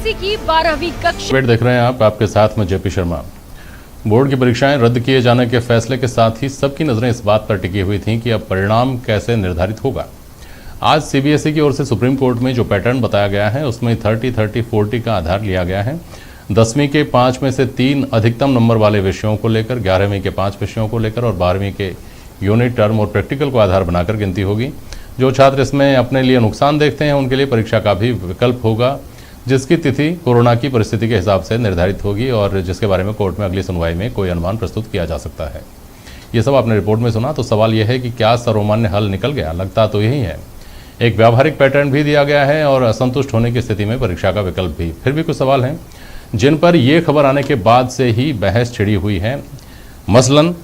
CBSE की 12वीं कक्षा देख रहे हैं आप, आपके साथ में जेपी शर्मा। बोर्ड की परीक्षाएं रद्द किए जाने के फैसले के साथ ही सबकी नजरें इस बात पर टिकी हुई थीं कि अब परिणाम कैसे निर्धारित होगा। आज सीबीएसई की ओर से सुप्रीम कोर्ट में जो पैटर्न बताया गया है उसमें 30-30-40 का आधार लिया गया है। 10वीं के 5 में से 3 अधिकतम नंबर वाले विषयों को लेकर, 11वीं के 5 विषयों को लेकर और 12वीं के यूनिट, टर्म और प्रैक्टिकल को आधार बनाकर गिनती होगी। जो छात्र इसमें अपने लिए नुकसान देखते हैं उनके लिए परीक्षा का भी विकल्प होगा, जिसकी तिथि कोरोना की परिस्थिति के हिसाब से निर्धारित होगी और जिसके बारे में कोर्ट में अगली सुनवाई में कोई अनुमान प्रस्तुत किया जा सकता है। ये सब आपने रिपोर्ट में सुना, तो सवाल यह है कि क्या सर्वमान्य हल निकल गया? लगता तो यही है। एक व्यावहारिक पैटर्न भी दिया गया है और असंतुष्ट होने की स्थिति में परीक्षा का विकल्प भी। फिर भी कुछ सवाल हैं जिन पर यह खबर आने के बाद से ही बहस छिड़ी हुई है। मसलन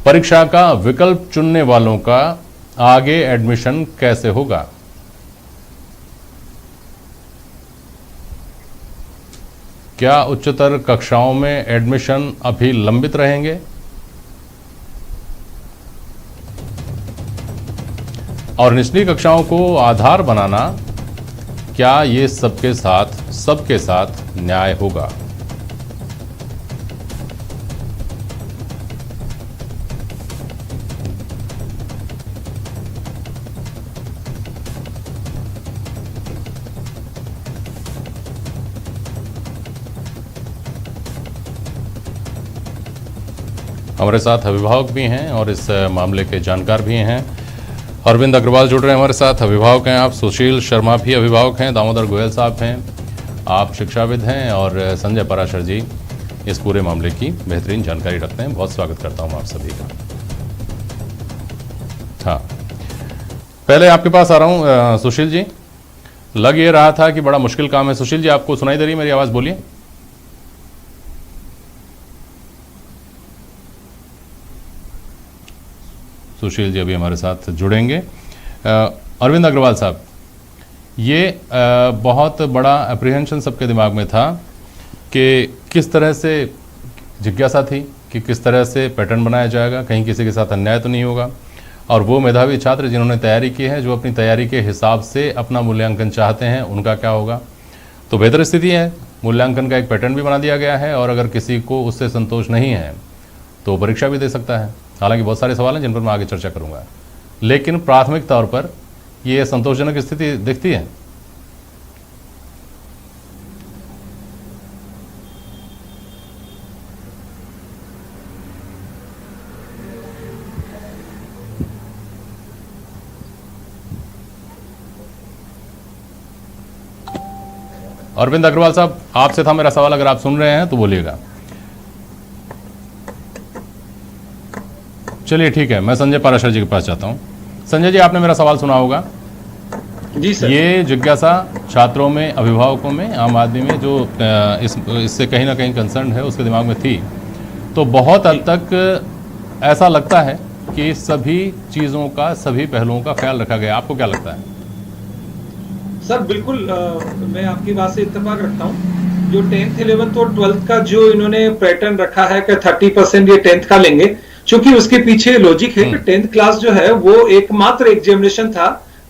परीक्षा का विकल्प चुनने वालों का आगे एडमिशन कैसे होगा? क्या उच्चतर कक्षाओं में एडमिशन अभी लंबित रहेंगे? और निचली कक्षाओं को आधार बनाना, क्या ये सबके साथ न्याय होगा? हमारे साथ अभिभावक भी हैं और इस मामले के जानकार भी हैं। अरविंद अग्रवाल जुड़ रहे हैं हमारे साथ, अभिभावक हैं आप। सुशील शर्मा भी अभिभावक हैं। दामोदर गोयल साहब हैं, आप शिक्षाविद हैं। और संजय पराशर जी इस पूरे मामले की बेहतरीन जानकारी रखते हैं। बहुत स्वागत करता हूं आप सभी का। हाँ, पहले आपके पास आ रहा हूं सुशील जी। लग ये रहा था कि बड़ा मुश्किल काम है। सुशील जी, आपको सुनाई दे रही है मेरी आवाज़? बोलिए। सुशील जी अभी हमारे साथ जुड़ेंगे। अरविंद अग्रवाल साहब, ये बहुत बड़ा अप्रीहेंशन सबके दिमाग में था कि किस तरह से जिज्ञासा थी कि किस तरह से पैटर्न बनाया जाएगा, कहीं किसी के साथ अन्याय तो नहीं होगा। और वो मेधावी छात्र जिन्होंने तैयारी की है, जो अपनी तैयारी के हिसाब से अपना मूल्यांकन चाहते हैं, उनका क्या होगा? तो बेहतर स्थिति है, मूल्यांकन का एक पैटर्न भी बना दिया गया है और अगर किसी को उससे संतोष नहीं है तो परीक्षा भी दे सकता है। हालांकि बहुत सारे सवाल हैं जिन पर मैं आगे चर्चा करूंगा, लेकिन प्राथमिक तौर पर यह संतोषजनक स्थिति दिखती है। अरविंद अग्रवाल साहब, आपसे था मेरा सवाल, अगर आप सुन रहे हैं तो बोलिएगा। चलिए ठीक है, मैं संजय पराशर जी के पास जाता हूं। संजय जी, आपने मेरा सवाल सुना होगा। जी सर। ये जिज्ञासा छात्रों में, अभिभावकों में, आम आदमी में जो इससे कहीं ना कहीं कंसर्न है उसके दिमाग में थी। तो बहुत हद तक ऐसा लगता है कि सभी चीज़ों का, सभी पहलुओं का ख्याल रखा गया। आपको क्या लगता है? सर बिल्कुल, मैं आपकी बात से इत्तेफाक रखता हूँ। जो 10th, 11th और 12th का जो इन्होंने पैटर्न रखा है कि 30% ये 10th का लेंगे, क्योंकि उसके पीछे लॉजिक है कि 10th क्लास जो है वो एकमात्र एग्जामिनेशन था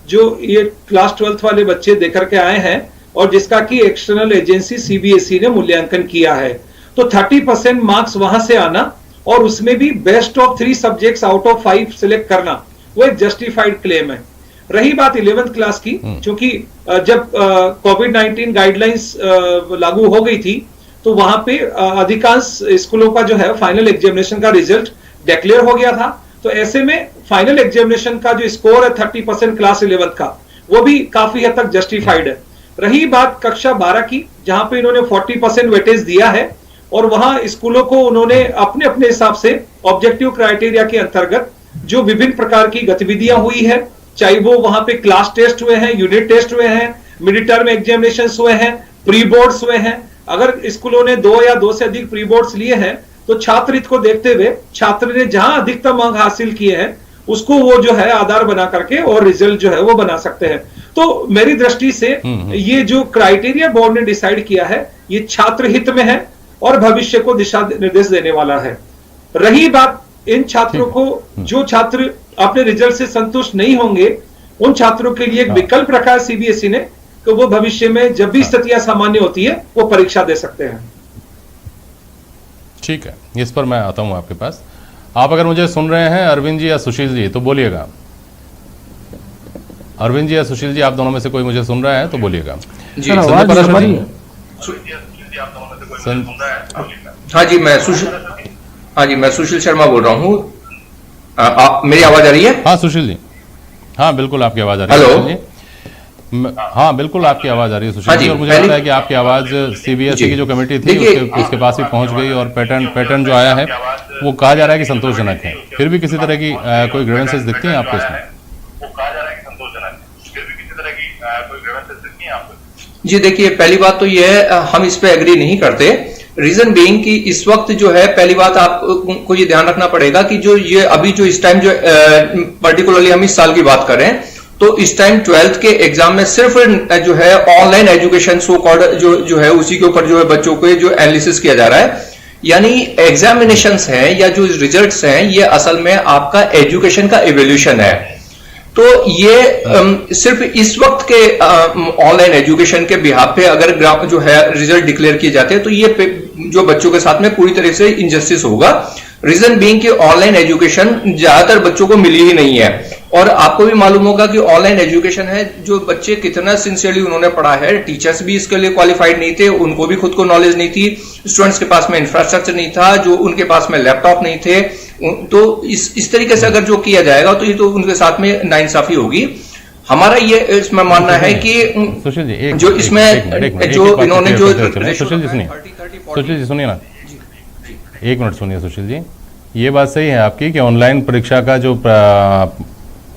जो ये क्लास 12th वाले बच्चे देकर के आए हैं और जिसका की एक्सटर्नल एजेंसी सीबीएसई ने मूल्यांकन किया है। तो 30% मार्क्स वहां से आना और उसमें भी best of 3 subjects out of 5 select करना, वो एक जस्टिफाइड क्लेम है। रही बात 11th क्लास की, क्योंकि जब कोविड-19 गाइडलाइंस लागू हो गई थी तो वहां पे अधिकांश स्कूलों का जो है फाइनल एग्जामिनेशन का रिजल्ट डिक्लेयर हो गया था। तो ऐसे में फाइनल एग्जामिनेशन का जो स्कोर है 30% क्लास 11th का, वो भी काफी हद तक जस्टिफाइड है। रही बात कक्षा 12 की, जहां पे इन्होंने 40% वेटेज दिया है और वहां स्कूलों को उन्होंने अपने अपने हिसाब से ऑब्जेक्टिव क्राइटेरिया के अंतर्गत जो विभिन्न प्रकार की गतिविधियां हुई है, चाहे वो वहां पे क्लास टेस्ट हुए हैं, यूनिट टेस्ट हुए हैं, मिड टर्म एग्जामिनेशन हुए हैं, प्री बोर्ड्स हुए हैं। अगर स्कूलों ने 2 या 2 से अधिक प्री बोर्ड्स लिए हैं तो छात्र हित को देखते हुए छात्र ने जहां अधिकतम अंक हासिल किए हैं उसको वो जो है आधार बना करके और रिजल्ट जो है वो बना सकते हैं। तो मेरी दृष्टि से ये जो क्राइटेरिया बोर्ड ने डिसाइड किया है ये छात्र हित में है और भविष्य को दिशा निर्देश देने वाला है। रही बात इन छात्रों को, जो छात्र अपने रिजल्ट से संतुष्ट नहीं होंगे, उन छात्रों के लिए एक विकल्प रखा है सीबीएसई ने कि वो भविष्य में जब भी स्थितियां सामान्य होती है वो परीक्षा दे सकते हैं। ठीक है, इस पर मैं आता हूं आपके पास। आप अगर मुझे सुन रहे हैं अरविंद जी या सुशील जी तो बोलिएगा। अरविंद जी या सुशील जी, आप दोनों में से कोई मुझे सुन रहा है तो बोलिएगा। जी, संदीप पराशर जी। हाँ जी, मैं सुशील शर्मा बोल रहा हूँ। मेरी आवाज आ रही है? हाँ सुशील जी, हाँ बिल्कुल आपकी आवाज आ रही है। हेलो। सुशील जी, हाँ बिल्कुल आपकी आवाज आ रही है सुशील जी, और मुझे लगता है कि आपकी आवाज सीबीएसई की जो कमेटी थी उसके पास भी पहुंच गई, और पैटर्न जो आया है वो कहा जा रहा है कि संतोषजनक है। फिर भी किसी तरह की कोई ग्रीवेंसेस दिखती हैं आपको इसमें? जी देखिए, पहली बात तो ये है, हम इस पे एग्री नहीं करते। रीजन बीइंग कि इस वक्त जो है, पहली बात आपको ये ध्यान रखना पड़ेगा कि जो ये अभी जो इस टाइम जो पर्टिकुलरली हम इस साल की बात करें तो इस टाइम 12th के एग्जाम में सिर्फ जो है ऑनलाइन एजुकेशन सो कॉल्ड जो है उसी के ऊपर जो है बच्चों को जो एनालिसिस किया जा रहा है। यानी एग्जामिनेशंस हैं या जो रिजल्ट्स हैं ये असल में आपका एजुकेशन का इवोल्यूशन है। तो ये सिर्फ इस वक्त के ऑनलाइन एजुकेशन के बिहाफ पे अगर जो है रिजल्ट डिक्लेयर किए जाते हैं तो ये जो बच्चों के साथ में पूरी तरह से इनजस्टिस होगा। रीजन बीइंग कि ऑनलाइन एजुकेशन ज्यादातर बच्चों को मिली ही नहीं है, और आपको भी मालूम होगा कि ऑनलाइन एजुकेशन है जो बच्चे कितना सिंसियरली उन्होंने पढ़ा है। टीचर्स भी इसके लिए क्वालिफाइड नहीं थे, उनको भी खुद को नॉलेज नहीं थी, स्टूडेंट्स के पास में इंफ्रास्ट्रक्चर नहीं था, जो उनके पास में लैपटॉप नहीं थे। तो इस तरीके से अगर जो किया जाएगा तो ये तो उनके साथ में नाइंसाफी होगी। हमारा ये इसमें मानना है कि सुशील जी जो इसमें जो इन्होंने जो सुशील जी सुनिए ना, एक मिनट सुनिए सुशील जी। ये बात सही है आपकी कि ऑनलाइन परीक्षा का जो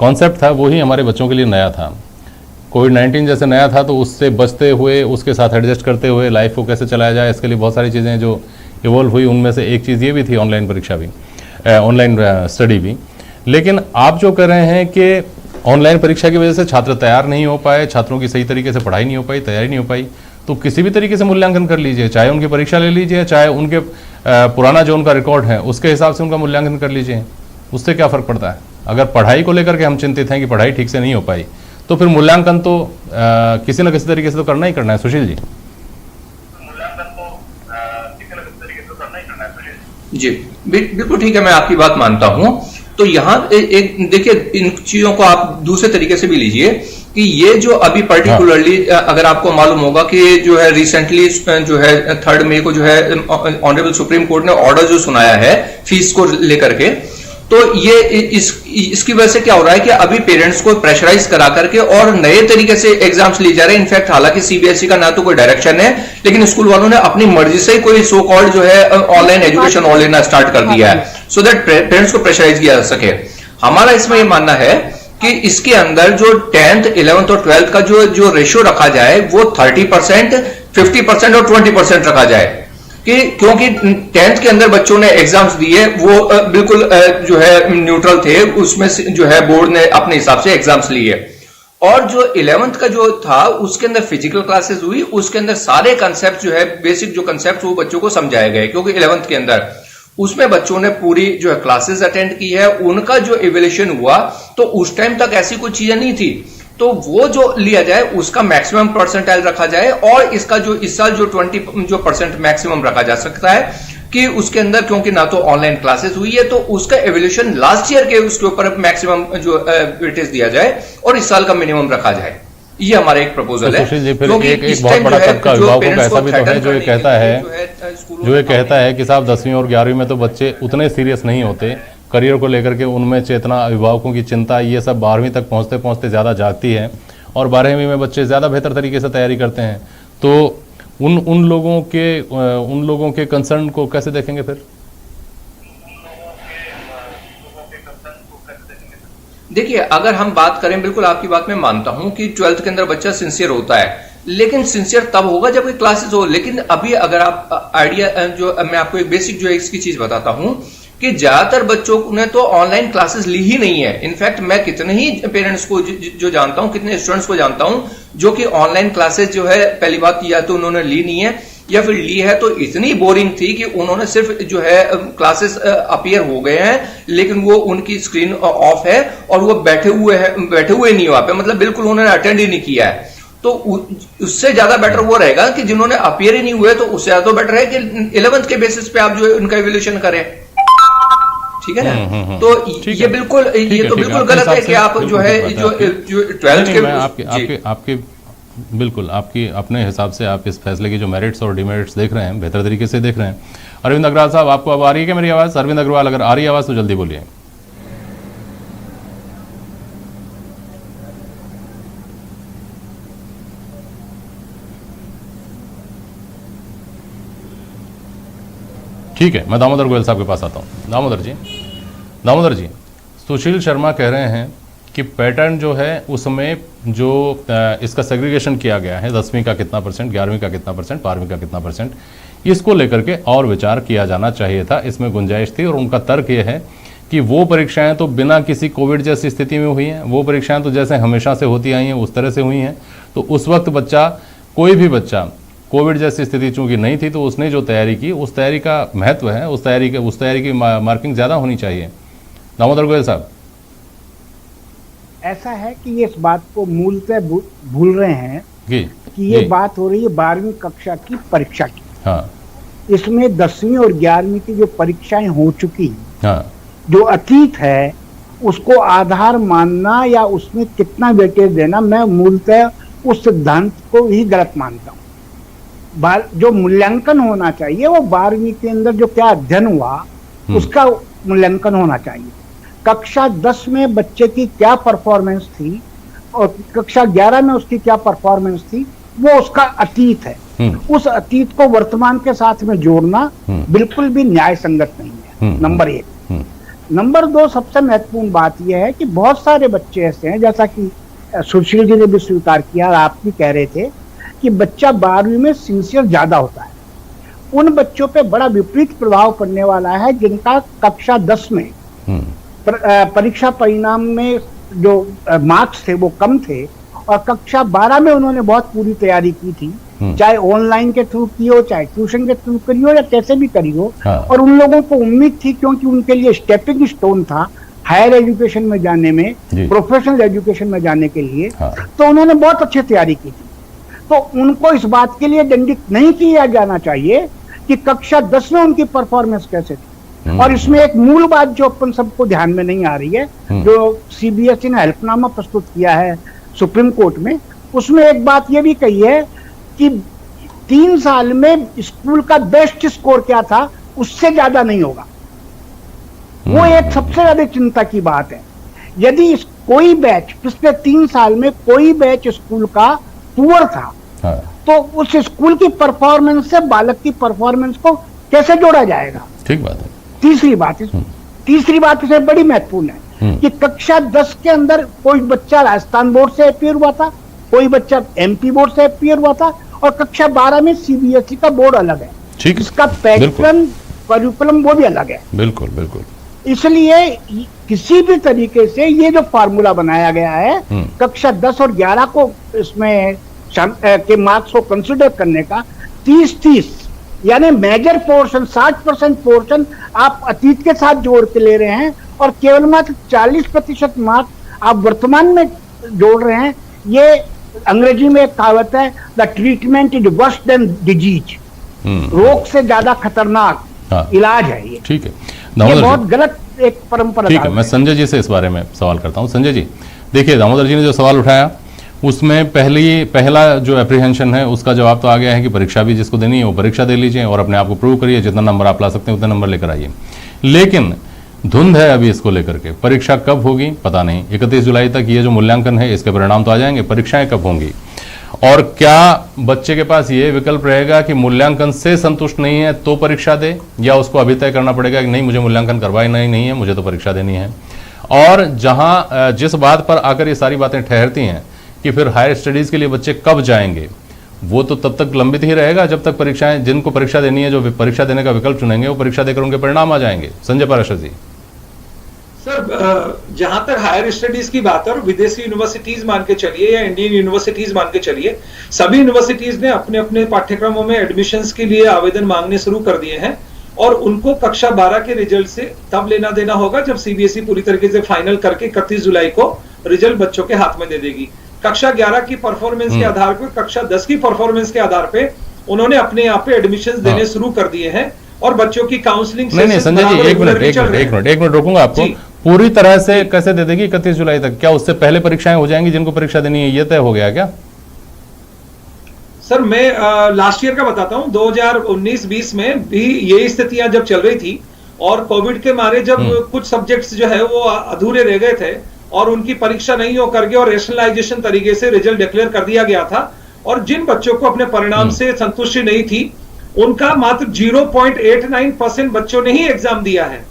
कॉन्सेप्ट था वो ही हमारे बच्चों के लिए नया था। कोविड-19 जैसे नया था, तो उससे बचते हुए, उसके साथ एडजस्ट करते हुए लाइफ को कैसे चलाया जाए, इसके लिए बहुत सारी चीज़ें जो इवॉल्व हुई, उनमें से एक चीज़ ये भी थी ऑनलाइन परीक्षा भी, ऑनलाइन स्टडी भी। लेकिन आप जो कर रहे हैं कि ऑनलाइन परीक्षा की वजह से छात्र तैयार नहीं हो पाए, छात्रों की सही तरीके से पढ़ाई नहीं हो पाई, तैयारी नहीं हो पाई, तो किसी भी तरीके से मूल्यांकन कर लीजिए, चाहे उनकी परीक्षा ले लीजिए, चाहे उनके पुराना जो उनका रिकॉर्ड है उसके हिसाब से उनका मूल्यांकन कर लीजिए। उससे क्या फ़र्क पड़ता है? अगर पढ़ाई को लेकर के हम चिंतित हैं कि पढ़ाई ठीक से नहीं हो पाई, तो फिर मूल्यांकन तो किसी न किसी तरीके से तो करना ही करना है। सुशील जी। जी बिल्कुल ठीक है, मैं आपकी बात मानता हूं। तो यहाँ एक देखिए, इन चीजों को आप दूसरे तरीके से भी लीजिए कि ये जो अभी पर्टिकुलरली अगर आपको मालूम होगा कि जो है रिसेंटली जो है 3 मई को जो है ऑनरेबल सुप्रीम कोर्ट ने ऑर्डर जो सुनाया है फीस को लेकर के, तो ये इसकी वजह से क्या हो रहा है कि अभी पेरेंट्स को प्रेशराइज करा करके और नए तरीके से एग्जाम्स लिए जा रहे हैं। इनफैक्ट हालांकि सीबीएसई का ना तो कोई डायरेक्शन है, लेकिन स्कूल वालों ने अपनी मर्जी से कोई सो कॉल्ड जो है ऑनलाइन एजुकेशन और लेना स्टार्ट कर दिया है, सो दैट पेरेंट्स को प्रेशराइज किया जा सके। हमारा इसमें यह मानना है कि इसके अंदर जो 10th, 11th और 12th का जो रेशियो रखा जाए वो 30%, 50% और 20% रखा जाए, कि क्योंकि 10th के अंदर बच्चों ने एग्जाम्स दिए वो बिल्कुल जो है न्यूट्रल थे, उसमें जो है बोर्ड ने अपने हिसाब से एग्जाम्स लिए। और जो 11th का जो था उसके अंदर फिजिकल क्लासेस हुई, उसके अंदर सारे कंसेप्ट जो है बेसिक जो कंसेप्ट वो बच्चों को समझाए गए, क्योंकि 11th के अंदर उसमें बच्चों ने पूरी जो है क्लासेस अटेंड की है। उनका जो इवैल्यूएशन हुआ तो उस टाइम तक ऐसी कोई चीजें नहीं थी, तो वो जो लिया जाए उसका मैक्सिमम परसेंटाइल रखा जाए, और इसका जो इस साल जो 20% मैक्सिमम रखा जा सकता है कि उसके अंदर, क्योंकि ना तो ऑनलाइन क्लासेस हुई है तो उसका इवैल्यूएशन लास्ट ईयर के उसके ऊपर मैक्सिमम जो वेटेज दिया जाए और इस साल का मिनिमम रखा जाए। ये हमारा एक प्रपोजल है। क्योंकि एक बहुत बड़ा तबका अभिभावकों का ऐसा भी तो है जो ये कहता है कि साहब 10वीं और 11वीं में तो बच्चे उतने सीरियस नहीं होते करियर को लेकर के, उनमें चेतना, अभिभावकों की चिंता, ये सब 12वीं तक पहुंचते पहुंचते ज़्यादा जागती है, और 12वीं में बच्चे ज़्यादा बेहतर तरीके से तैयारी करते हैं। तो उन लोगों के कंसर्न को कैसे देखेंगे फिर? देखिए, अगर हम बात करें, बिल्कुल आपकी बात में मानता हूं कि 12th के अंदर बच्चा सिंसियर होता है, लेकिन सिंसियर तब होगा जब कोई क्लासेस हो। लेकिन अभी अगर आप आइडिया जो मैं आपको एक बेसिक जो है इसकी चीज बताता हूं कि ज्यादातर बच्चों ने तो ऑनलाइन क्लासेस ली ही नहीं है। इनफैक्ट मैं कितने ही पेरेंट्स को जो जानता हूं, कितने स्टूडेंट्स को जानता हूं जो कि ऑनलाइन क्लासेस जो है पहली बात या तो उन्होंने ली नहीं है, या फिर ली है तो इतनी बोरिंग थी कि उन्होंने सिर्फ जो है क्लासेस अपीयर हो गए हैं, लेकिन वो उनकी स्क्रीन ऑफ है और वो बैठे हुए नहीं वहां पे, मतलब बिल्कुल उन्होंने अटेंड ही नहीं किया है। तो उससे ज्यादा बेटर वो रहेगा कि जिन्होंने अपीयर ही नहीं हुए, तो उससे ज्यादा बेटर है कि 11th के बेसिस पे आप जो है उनका इवोल्यूशन करें। ठीक है ना? तो ये बिल्कुल, ये तो बिल्कुल गलत है कि आप जो है जो 12th के आपके बिल्कुल आपकी अपने हिसाब से आप इस फैसले की जो मेरिट्स और डिमेरिट्स देख रहे हैं, बेहतर तरीके से देख रहे हैं। अरविंद अग्रवाल साहब, आपको अब आ रही है क्या मेरी आवाज़? अरविंद अग्रवाल, अगर आ रही है आवाज़ तो जल्दी बोलिए। ठीक है, मैं दामोदर गोयल साहब के पास आता हूँ। दामोदर जी, सुशील शर्मा कह रहे हैं कि पैटर्न जो है उसमें जो इसका सेग्रीगेशन किया गया है, 10वीं का कितना परसेंट, 11वीं का कितना परसेंट, 12वीं का कितना परसेंट, इसको लेकर के और विचार किया जाना चाहिए था, इसमें गुंजाइश थी। और उनका तर्क ये है कि वो परीक्षाएं तो बिना किसी कोविड जैसी स्थिति में हुई हैं, वो परीक्षाएं तो जैसे हमेशा से होती आई हैं उस तरह से हुई हैं। तो उस वक्त कोई भी बच्चा कोविड जैसी स्थिति चूंकि नहीं थी, तो उसने जो तैयारी की, उस तैयारी का महत्व है, उस तैयारी की मार्किंग ज़्यादा होनी चाहिए। दामोदर गोयल साहब, ऐसा है कि ये इस बात को मूलतः भूल रहे हैं कि ये बात हो रही है 12वीं कक्षा की परीक्षा की। हाँ। इसमें 10वीं और 11वीं की जो परीक्षाएं हो चुकी हैं, हाँ। जो अतीत है, उसको आधार मानना या उसमें कितना वेटेज देना, मैं मूलतः उस सिद्धांत को ही गलत मानता हूँ। जो मूल्यांकन होना चाहिए वो 12वीं के अंदर जो क्या अध्ययन हुआ उसका मूल्यांकन होना चाहिए। कक्षा 10 में बच्चे की क्या परफॉर्मेंस थी और कक्षा 11 में उसकी क्या परफॉर्मेंस थी, वो उसका अतीत है। उस अतीत को वर्तमान के साथ में जोड़ना बिल्कुल भी न्याय संगत नहीं है, नंबर 1। नंबर 2, सबसे महत्वपूर्ण बात यह है कि बहुत सारे बच्चे ऐसे हैं, जैसा कि सुशील जी ने भी स्वीकार किया और आप भी कह रहे थे कि बच्चा 12वीं में सिंसियर ज्यादा होता है। उन बच्चों पे बड़ा विपरीत प्रभाव पड़ने वाला है जिनका कक्षा 10 में परीक्षा परिणाम में जो मार्क्स थे वो कम थे और कक्षा 12 में उन्होंने बहुत पूरी तैयारी की थी, चाहे ऑनलाइन के थ्रू की हो, चाहे ट्यूशन के थ्रू करी हो या कैसे भी करी हो। और उन लोगों को उम्मीद थी, क्योंकि उनके लिए स्टेपिंग स्टोन था हायर एजुकेशन में जाने में, प्रोफेशनल एजुकेशन में जाने के लिए, तो उन्होंने बहुत अच्छी तैयारी की थी। तो उनको इस बात के लिए दंडित नहीं किया जाना चाहिए कि कक्षा 10 में उनकी परफॉर्मेंस कैसे थी। और इसमें एक मूल बात जो अपन सबको ध्यान में नहीं आ रही है, जो सीबीएसई ने हल्फनामा प्रस्तुत किया है सुप्रीम कोर्ट में, उसमें एक बात यह भी कही है कि 3 साल में स्कूल का बेस्ट स्कोर क्या था उससे ज्यादा नहीं होगा। वो एक सबसे ज्यादा चिंता की बात है। यदि कोई बैच पिछले 3 साल में कोई बैच स्कूल का पुअर था, तो उस स्कूल की परफॉर्मेंस से बालक की परफॉर्मेंस को कैसे जोड़ा जाएगा? ठीक बात है। तीसरी बात इसमें बड़ी महत्वपूर्ण है कि कक्षा 10 के अंदर कोई बच्चा राजस्थान बोर्ड से अपीयर हुआ था, कोई बच्चा एमपी बोर्ड से अपीयर हुआ था, और कक्षा 12 में सीबीएसई का बोर्ड अलग है, इसका पैटर्न करिकुलम वो भी अलग है। बिल्कुल बिल्कुल। इसलिए किसी भी तरीके से ये जो फार्मूला बनाया गया है कक्षा 10 और 11 को इसमें के मार्क्स को कंसिडर करने का, 30-30 यानी मेजर पोर्शन 60% पोर्शन आप अतीत के साथ जोड़ के ले रहे हैं और केवल मात्र 40% मार्क्स आप वर्तमान में जोड़ रहे हैं। ये अंग्रेजी में एक कहावत है, the treatment is worse than disease, रोग से ज्यादा खतरनाक इलाज है ये। ठीक है, ये बहुत गलत एक परंपरा। ठीक है, मैं संजय जी से इस बारे में सवाल करता हूं। संजय जी, देखिए दामोदर जी ने जो सवाल उठाया उसमें पहला जो एप्रीहेंशन है उसका जवाब तो आ गया है कि परीक्षा भी जिसको देनी है वो परीक्षा दे लीजिए और अपने आप को प्रूव करिए, जितना नंबर आप ला सकते हैं उतने नंबर लेकर आइए। लेकिन धुंध है अभी इसको लेकर के, परीक्षा कब होगी पता नहीं। 31 जुलाई तक ये जो मूल्यांकन है इसके परिणाम तो आ जाएंगे, परीक्षाएं कब होंगी? और क्या बच्चे के पास ये विकल्प रहेगा कि मूल्यांकन से संतुष्ट नहीं है तो परीक्षा दे, या उसको अभी तय करना पड़ेगा कि नहीं मुझे मूल्यांकन करवाई नहीं है, मुझे तो परीक्षा देनी है? और जहां जिस बात पर आकर ये सारी बातें ठहरती हैं कि फिर हायर स्टडीज के लिए बच्चे कब जाएंगे, वो तो तब तक लंबित ही रहेगा जब तक परीक्षाएं, जिनको परीक्षा देनी है, जो परीक्षा देने का विकल्प चुनेंगे वो परीक्षा देकर उनके परिणाम आ जाएंगे। संजय पाराशर जी। सर, जहां तक हायर स्टडीज की बात है, और विदेशी यूनिवर्सिटीज मान के चलिए या इंडियन यूनिवर्सिटीज मान के चलिए, सभी यूनिवर्सिटीज ने अपने अपने पाठ्यक्रमों में एडमिशंस के लिए आवेदन मांगने शुरू कर दिए हैं और उनको कक्षा 12 के रिजल्ट से तब लेना देना होगा जब सीबीएसई पूरी तरीके से फाइनल करके 31 जुलाई को रिजल्ट बच्चों के हाथ में दे देगी। कक्षा 11 की परफॉर्मेंस के आधार पर, कक्षा 10 की परफॉर्मेंस के आधार पे उन्होंने अपने यहाँ पे एडमिशन देने शुरू कर दिए हैं और बच्चों की काउंसलिंग नहीं संजय जी, एक मिनट रोकूंगा आपको। पूरी तरह से कैसे दे देगी 31 जुलाई तक? क्या उससे पहले परीक्षाएं हो जाएंगी जिनको परीक्षा देनी है? ये तय हो गया क्या? सर मैं लास्ट ईयर का बताता हूं, 2019-20 में भी यही स्थितियां जब चल रही थी और कोविड के मारे जब कुछ सब्जेक्ट्स जो है वो अधूरे रह गए थे और उनकी परीक्षा नहीं हो करके और रेशनलाइजेशन तरीके से रिजल्ट डिक्लेयर कर दिया गया था और जिन बच्चों को अपने परिणाम से संतुष्टि नहीं थी उनका मात्र 0.89% बच्चों ने ही एग्जाम दिया है।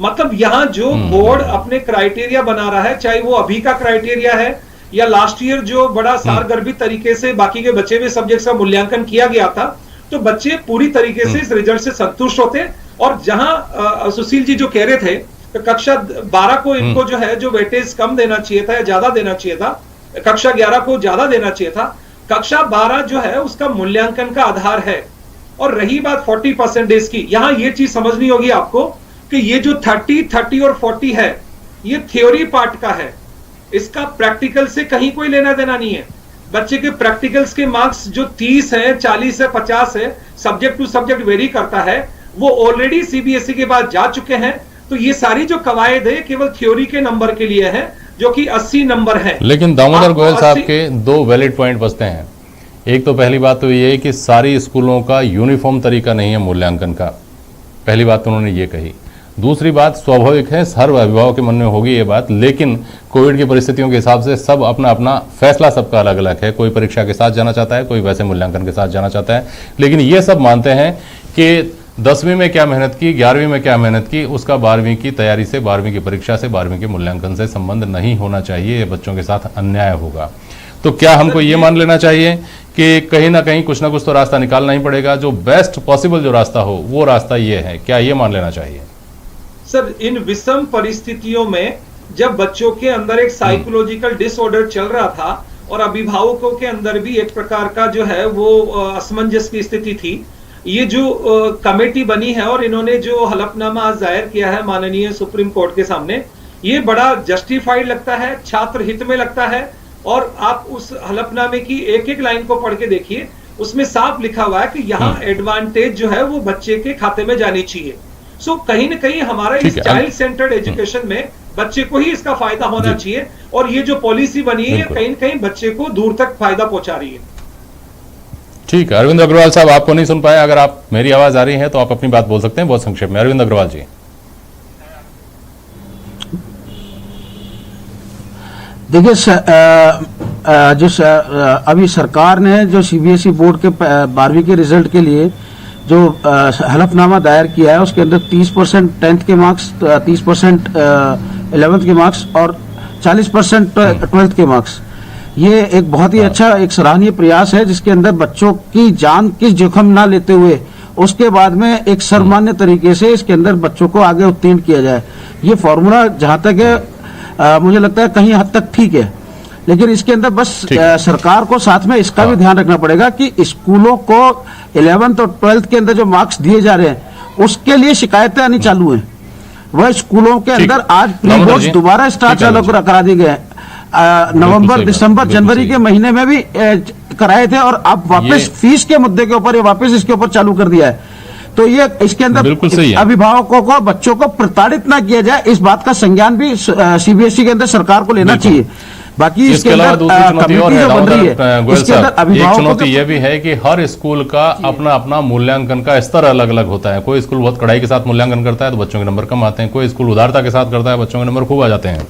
मतलब यहां जो बोर्ड अपने क्राइटेरिया बना रहा है, चाहे वो अभी का क्राइटेरिया है या लास्ट ईयर जो बड़ा सारगर्भित तरीके से बाकी के बचे हुए सब्जेक्ट्स का मूल्यांकन किया गया था, तो बच्चे पूरी तरीके से इस रिजल्ट से संतुष्ट होते। और जहां सुशील जी जो कह रहे थे तो कक्षा 12 को इनको जो है जो वेटेज कम देना चाहिए था या ज्यादा देना चाहिए था, कक्षा 11 को ज्यादा देना चाहिए था, कक्षा 12 जो है उसका मूल्यांकन का आधार है। और रही बात 40% की, यहां ये चीज समझनी होगी आपको कि ये जो 30 और 40 है ये थ्योरी पार्ट का है, इसका प्रैक्टिकल से कहीं कोई लेना देना नहीं है। बच्चे के प्रैक्टिकल्स के मार्क्स जो 30 है, 40 है, 50 है, सब्जेक्ट टू सब्जेक्ट वेरी करता है, वो ऑलरेडी सीबीएसई के बाद जा चुके हैं। तो ये सारी जो कवायद है केवल थ्योरी के नंबर के लिए है जो कि 80 नंबर है। लेकिन दामोदर गोयल साहब के दो वैलिड पॉइंट बचते हैं। एक तो पहली बात तो ये है कि सारी स्कूलों का यूनिफॉर्म तरीका नहीं है मूल्यांकन का, पहली बात तो उन्होंने ये कही। दूसरी बात स्वाभाविक है, हर अभिभावक के मन में होगी ये बात, लेकिन कोविड की परिस्थितियों के हिसाब से सब अपना अपना फैसला सबका अलग अलग है। कोई परीक्षा के साथ जाना चाहता है, कोई वैसे मूल्यांकन के साथ जाना चाहता है। लेकिन ये सब मानते हैं कि 10वीं में क्या मेहनत की, 11वीं में क्या मेहनत की, उसका 12वीं की तैयारी से, 12वीं की परीक्षा से, 12वीं के मूल्यांकन से संबंध नहीं होना चाहिए। ये बच्चों के साथ अन्याय होगा। तो क्या हमको ये मान लेना चाहिए कि कहीं ना कहीं कुछ ना कुछ तो रास्ता निकालना ही पड़ेगा, जो बेस्ट पॉसिबल जो रास्ता हो वो रास्ता ये है? क्या ये मान लेना चाहिए? सर इन विषम परिस्थितियों में जब बच्चों के अंदर एक साइकोलॉजिकल डिसऑर्डर चल रहा था और अभिभावकों के अंदर भी एक प्रकार का जो है वो असमंजस की स्थिति थी, ये जो कमेटी बनी है और इन्होंने जो हलफनामा आज जाहिर किया है माननीय सुप्रीम कोर्ट के सामने, ये बड़ा जस्टिफाइड लगता है, छात्र हित में लगता है। और आप उस हलफनामे की एक एक लाइन को पढ़ के देखिए, उसमें साफ लिखा हुआ है कि यहाँ एडवांटेज जो है वो बच्चे के खाते में जानी चाहिए। सो कहीं ना कहीं हमारा इस चाइल्ड सेंटर्ड एजुकेशन में बच्चे को ही इसका फायदा होना चाहिए और ये जो पॉलिसी बनी है कहीं ना कहीं बच्चे को दूर तक फायदा पहुंचा रही है। ठीक है, अरविंद अग्रवाल साहब आपको नहीं सुन पाए, अगर आप मेरी आवाज आ रही है तो आप अपनी बात बोल सकते हैं बहुत संक्षेप में। अरविंद अग्रवाल जी। देखिए अभी सरकार ने जो सीबीएसई बोर्ड के 12वीं के रिजल्ट के लिए जो हलफनामा दायर किया है उसके अंदर 30% 10th के मार्क्स, 30% 11th के मार्क्स और 40% 12th के मार्क्स, ये एक बहुत ही अच्छा एक सराहनीय प्रयास है जिसके अंदर बच्चों की जान किस जोखिम ना लेते हुए उसके बाद में एक सर्वमान्य तरीके से इसके अंदर बच्चों को आगे उत्तीर्ण किया जाए। ये फॉर्मूला जहां तक है मुझे लगता है कहीं हद तक ठीक है, लेकिन इसके अंदर बस सरकार को साथ में इसका भी ध्यान रखना पड़ेगा कि स्कूलों को 11th और 12th के अंदर जो मार्क्स दिए जा रहे हैं उसके लिए शिकायतें आनी चालू हैं। वह स्कूलों के अंदर आज प्री बोर्ड्स दोबारा स्टार्ट चालू करा दिए गए, नवंबर, दिसंबर, जनवरी के महीने में भी कराए थे और अब वापस फीस के मुद्दे के ऊपर वापस इसके ऊपर चालू कर दिया है। तो ये इसके अंदर अभिभावकों को, बच्चों को प्रताड़ित ना किया जाए, इस बात का संज्ञान भी सीबीएसई के अंदर सरकार को लेना चाहिए। बाकी इसके अलावा दूसरी चुनौती और है गोयल साहब, एक चुनौती यह भी है कि हर स्कूल का अपना अपना मूल्यांकन का स्तर अलग अलग होता है। कोई स्कूल बहुत कड़ाई के साथ मूल्यांकन करता है तो बच्चों के नंबर कम आते हैं, कोई स्कूल उदारता के साथ करता है बच्चों के नंबर खूब आ जाते हैं।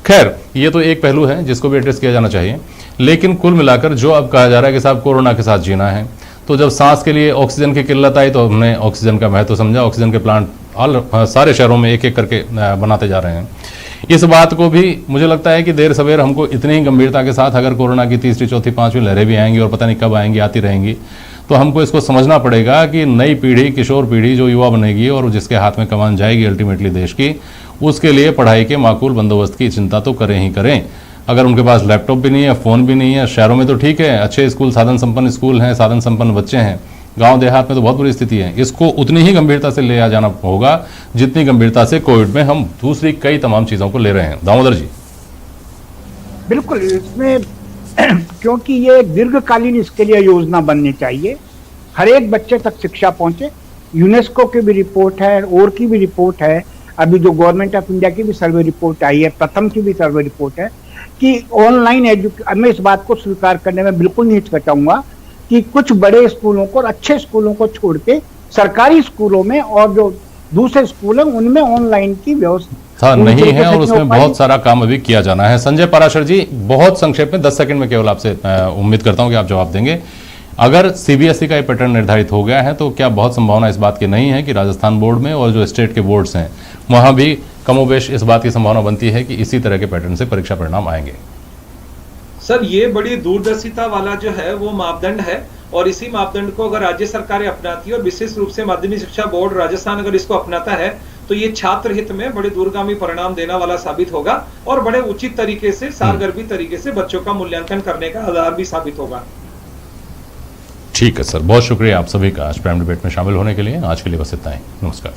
खैर, ये तो एक पहलू है जिसको भी एड्रेस किया जाना चाहिए। लेकिन कुल मिलाकर जो अब कहा जा रहा है कि साहब कोरोना के साथ जीना है, तो जब सांस के लिए ऑक्सीजन की किल्लत आई तो हमने ऑक्सीजन का महत्व समझा, ऑक्सीजन के प्लांट सारे शहरों में एक एक करके बनाते जा रहे हैं। इस बात को भी मुझे लगता है कि देर सवेर हमको इतनी ही गंभीरता के साथ, अगर कोरोना की तीसरी, चौथी, पांचवी लहरें भी आएंगी और पता नहीं कब आएंगी, आती रहेंगी, तो हमको इसको समझना पड़ेगा कि नई पीढ़ी, किशोर पीढ़ी जो युवा बनेगी और जिसके हाथ में कमान जाएगी अल्टीमेटली देश की, उसके लिए पढ़ाई के माकूल बंदोबस्त की चिंता तो करें ही करें। अगर उनके पास लैपटॉप भी नहीं है, फ़ोन भी नहीं है, शहरों में तो ठीक है, अच्छे स्कूल, साधन संपन्न स्कूल हैं, साधन संपन्न बच्चे हैं, गांव देहात में तो बहुत बुरी स्थिति है। इसको उतनी ही गंभीरता से ले आ जाना होगा जितनी गंभीरता से कोविड में हम दूसरी कई तमाम चीज़ों को ले रहे हैं। दामोदर जी। बिल्कुल, इसमें क्योंकि ये एक दीर्घकालीन इसके लिए योजना बननी चाहिए, हर एक बच्चे तक शिक्षा पहुंचे। यूनेस्को की भी रिपोर्ट है और की भी रिपोर्ट है, अभी जो गवर्नमेंट ऑफ इंडिया की भी सर्वे रिपोर्ट आई है, प्रथम की भी सर्वे रिपोर्ट है कि ऑनलाइन एजुकेशन, मैं इस बात को स्वीकार करने में बिल्कुल नहीं हिचकिचाऊंगा कि कुछ बड़े स्कूलों को और अच्छे स्कूलों को छोड़ के सरकारी स्कूलों में और जो दूसरे स्कूल हैं उनमें ऑनलाइन की व्यवस्था नहीं है और उसमें बहुत सारा काम अभी किया जाना है। संजय पाराशर जी, बहुत संक्षेप में 10 सेकंड में केवल आपसे उम्मीद करता हूं कि आप जवाब देंगे। अगर सीबीएसई का ये पैटर्न निर्धारित हो गया है तो क्या बहुत संभावना इस बात की नहीं है कि राजस्थान बोर्ड में और जो स्टेट के बोर्ड्स हैं वहां भी कमोबेश इस बात की संभावना बनती है कि इसी तरह के पैटर्न से परीक्षा परिणाम आएंगे? सर, ये बड़ी दूरदर्शिता वाला जो है वो मापदंड है और इसी मापदंड को अगर राज्य सरकारें अपनाती है और विशेष रूप से माध्यमिक शिक्षा बोर्ड राजस्थान अगर इसको अपनाता है तो ये छात्र हित में बड़े दूरगामी परिणाम देने वाला साबित होगा और बड़े उचित तरीके से, सारगर्भी तरीके से बच्चों का मूल्यांकन करने का आधार भी साबित होगा। ठीक है सर, बहुत शुक्रिया आप सभी का आज प्राइम डिबेट में शामिल होने के लिए। आज के लिए बस इतना ही, नमस्कार।